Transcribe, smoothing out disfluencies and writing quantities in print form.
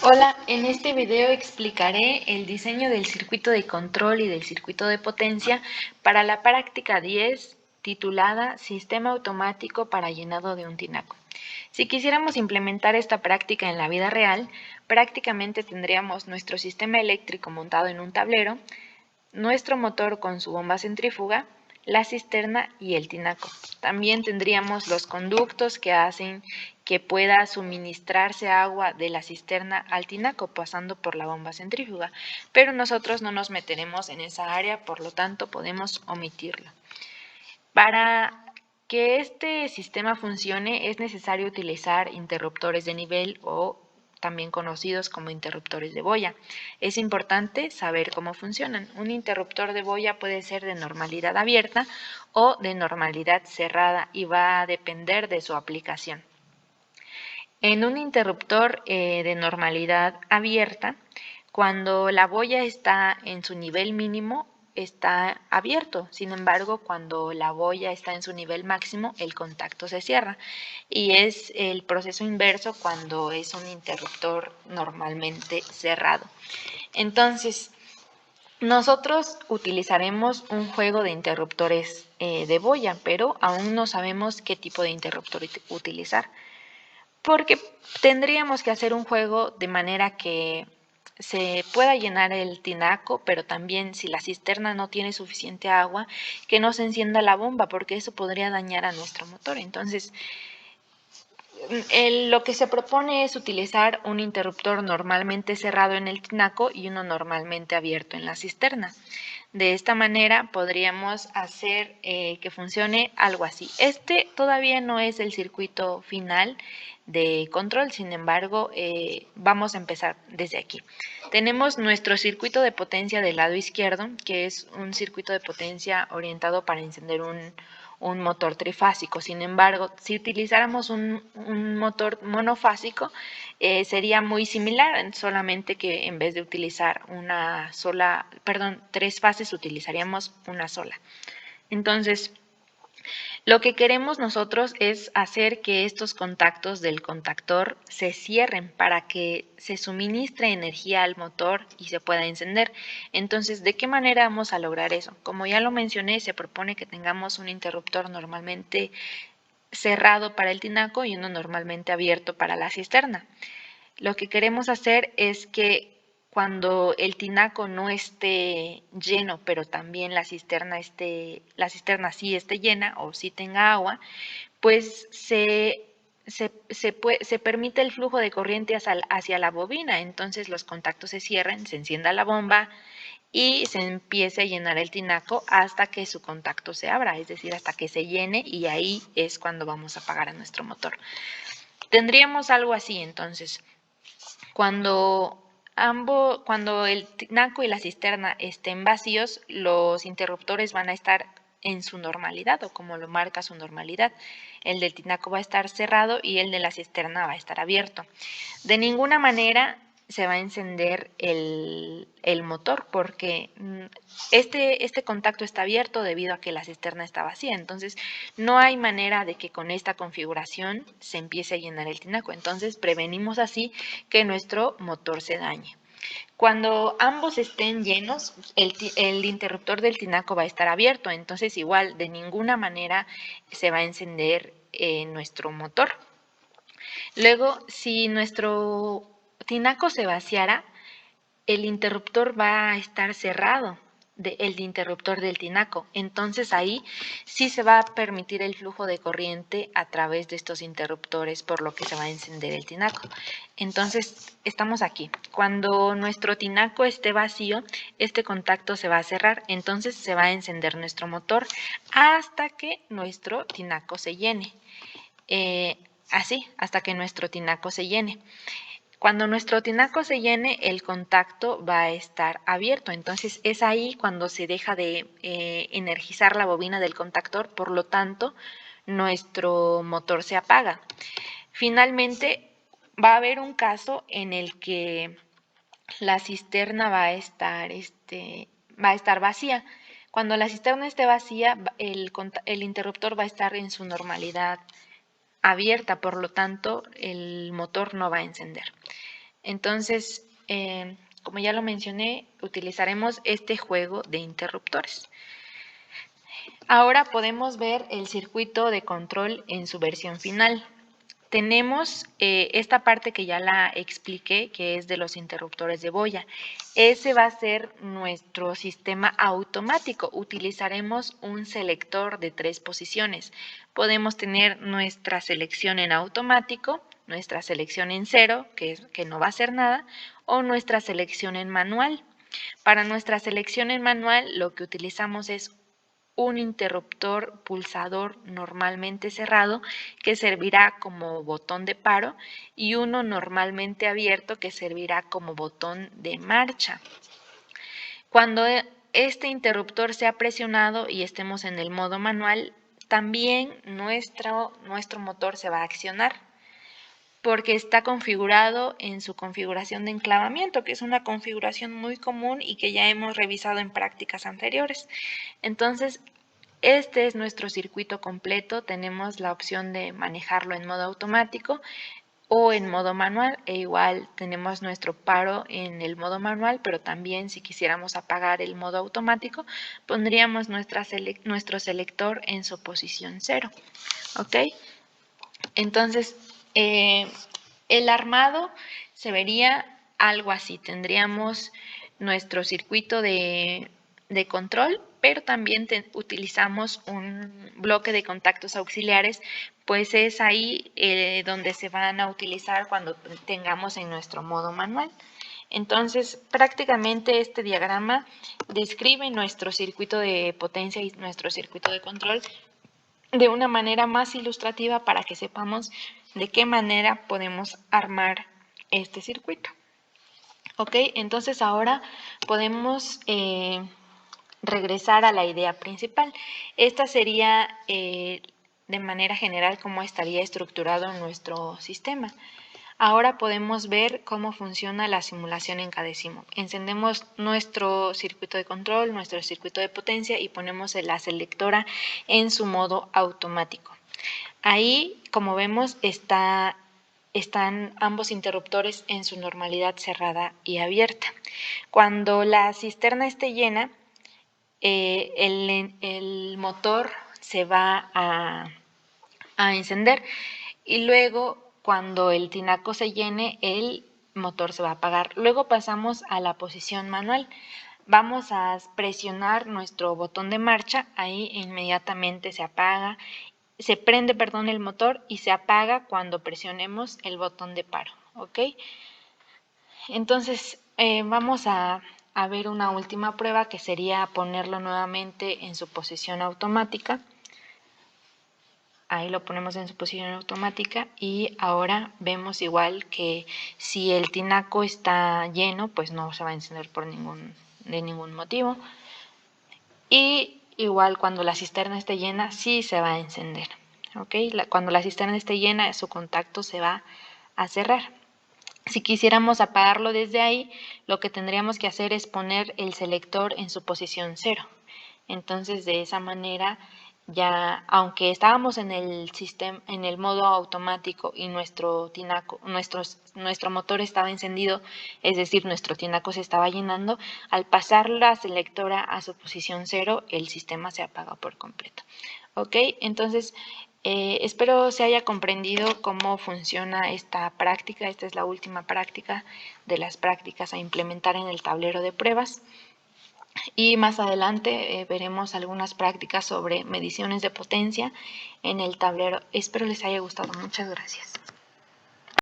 Hola, en este video explicaré el diseño del circuito de control y del circuito de potencia para la práctica 10 titulada Sistema automático para llenado de un tinaco. Si quisiéramos implementar esta práctica en la vida real, prácticamente tendríamos nuestro sistema eléctrico montado en un tablero, nuestro motor con su bomba centrífuga, la cisterna y el tinaco. También tendríamos los conductos que hacen que pueda suministrarse agua de la cisterna al tinaco pasando por la bomba centrífuga, pero nosotros no nos meteremos en esa área, por lo tanto podemos omitirlo. Para que este sistema funcione es necesario utilizar interruptores de nivel o también conocidos como interruptores de boya. Es importante saber cómo funcionan. Un interruptor de boya puede ser de normalidad abierta o de normalidad cerrada y va a depender de su aplicación. En un interruptor de normalidad abierta, cuando la boya está en su nivel mínimo, está abierto. Sin embargo, cuando la boya está en su nivel máximo, el contacto se cierra. Y es el proceso inverso cuando es un interruptor normalmente cerrado. Entonces, nosotros utilizaremos un juego de interruptores de boya, pero aún no sabemos qué tipo de interruptor utilizar. Porque tendríamos que hacer un juego de manera que se pueda llenar el tinaco, pero también si la cisterna no tiene suficiente agua, que no se encienda la bomba, porque eso podría dañar a nuestro motor. Entonces, lo que se propone es utilizar un interruptor normalmente cerrado en el tinaco y uno normalmente abierto en la cisterna. De esta manera podríamos hacer que funcione algo así. Este todavía no es el circuito final de control, sin embargo, vamos a empezar desde aquí. Tenemos nuestro circuito de potencia del lado izquierdo, que es un circuito de potencia orientado para encender un motor trifásico. Sin embargo, si utilizáramos un motor monofásico, sería muy similar, solamente que en vez de utilizar tres fases, utilizaríamos una sola. Entonces, lo que queremos nosotros es hacer que estos contactos del contactor se cierren para que se suministre energía al motor y se pueda encender. Entonces, ¿de qué manera vamos a lograr eso? Como ya lo mencioné, se propone que tengamos un interruptor normalmente cerrado para el tinaco y uno normalmente abierto para la cisterna. Lo que queremos hacer es que cuando el tinaco no esté lleno, pero también la cisterna sí esté llena o sí tenga agua, pues se permite el flujo de corriente hacia la bobina. Entonces los contactos se cierran, se encienda la bomba y se empiece a llenar el tinaco hasta que su contacto se abra, es decir, hasta que se llene, y ahí es cuando vamos a apagar a nuestro motor. Tendríamos algo así. Entonces, cuando el tinaco y la cisterna estén vacíos, los interruptores van a estar en su normalidad o como lo marca su normalidad. El del tinaco va a estar cerrado y el de la cisterna va a estar abierto. De ninguna manera se va a encender el motor porque este contacto está abierto debido a que la cisterna está vacía. Entonces, no hay manera de que con esta configuración se empiece a llenar el tinaco. Entonces, prevenimos así que nuestro motor se dañe. Cuando ambos estén llenos, el interruptor del tinaco va a estar abierto. Entonces, igual, de ninguna manera se va a encender nuestro motor. Luego, si nuestro tinaco se vaciara, el interruptor va a estar cerrado, el interruptor del tinaco. Entonces ahí sí se va a permitir el flujo de corriente a través de estos interruptores, por lo que se va a encender el tinaco. Entonces estamos aquí. Cuando nuestro tinaco esté vacío, este contacto se va a cerrar, entonces se va a encender nuestro motor hasta que nuestro tinaco se llene. Así, hasta que nuestro tinaco se llene. Cuando nuestro tinaco se llene, el contacto va a estar abierto. Entonces es ahí cuando se deja de energizar la bobina del contactor, por lo tanto, nuestro motor se apaga. Finalmente, va a haber un caso en el que la cisterna va a estar vacía. Cuando la cisterna esté vacía, el interruptor va a estar en su normalidad abierta, por lo tanto, el motor no va a encender. Entonces, como ya lo mencioné, utilizaremos este juego de interruptores. Ahora podemos ver el circuito de control en su versión final. Tenemos esta parte que ya la expliqué, que es de los interruptores de boya. Ese va a ser nuestro sistema automático. Utilizaremos un selector de 3 posiciones. Podemos tener nuestra selección en automático, nuestra selección en cero, que no va a hacer nada, o nuestra selección en manual. Para nuestra selección en manual, lo que utilizamos es un interruptor pulsador normalmente cerrado que servirá como botón de paro y uno normalmente abierto que servirá como botón de marcha. Cuando este interruptor sea presionado y estemos en el modo manual, también nuestro motor se va a accionar porque está configurado en su configuración de enclavamiento, que es una configuración muy común y que ya hemos revisado en prácticas anteriores. Entonces, este es nuestro circuito completo. Tenemos la opción de manejarlo en modo automático o en modo manual, e igual tenemos nuestro paro en el modo manual, pero también si quisiéramos apagar el modo automático, pondríamos nuestro selector en su posición 0. ¿Ok? Entonces, el armado se vería algo así. Tendríamos nuestro circuito de control, pero también utilizamos un bloque de contactos auxiliares, pues es ahí donde se van a utilizar cuando tengamos en nuestro modo manual. Entonces, prácticamente este diagrama describe nuestro circuito de potencia y nuestro circuito de control de una manera más ilustrativa para que sepamos de qué manera podemos armar este circuito. Ok, entonces ahora podemos regresar a la idea principal. Esta sería de manera general cómo estaría estructurado nuestro sistema. Ahora podemos ver cómo funciona la simulación en Cadecimu. Encendemos nuestro circuito de control, nuestro circuito de potencia y ponemos la selectora en su modo automático. Ahí, como vemos, están ambos interruptores en su normalidad cerrada y abierta. Cuando la cisterna esté llena, el motor se va a encender y luego cuando el tinaco se llene el motor se va a apagar. Luego pasamos a la posición manual. Vamos a presionar nuestro botón de marcha, ahí inmediatamente se prende el motor y se apaga cuando presionemos el botón de paro. ¿Ok? Entonces vamos a ver una última prueba que sería ponerlo nuevamente en su posición automática. Ahí lo ponemos en su posición automática y ahora vemos igual que si el tinaco está lleno, pues no se va a encender de ningún motivo. Y igual cuando la cisterna esté llena, sí se va a encender. ¿Ok? Cuando la cisterna esté llena, su contacto se va a cerrar. Si quisiéramos apagarlo desde ahí, lo que tendríamos que hacer es poner el selector en su posición 0. Entonces, de esa manera, ya, aunque estábamos en el modo automático y nuestro motor estaba encendido, es decir, nuestro tinaco se estaba llenando, al pasar la selectora a su posición 0, el sistema se apaga por completo. ¿Ok? Entonces, espero se haya comprendido cómo funciona esta práctica. Esta es la última práctica de las prácticas a implementar en el tablero de pruebas. Y más adelante veremos algunas prácticas sobre mediciones de potencia en el tablero. Espero les haya gustado. Muchas gracias.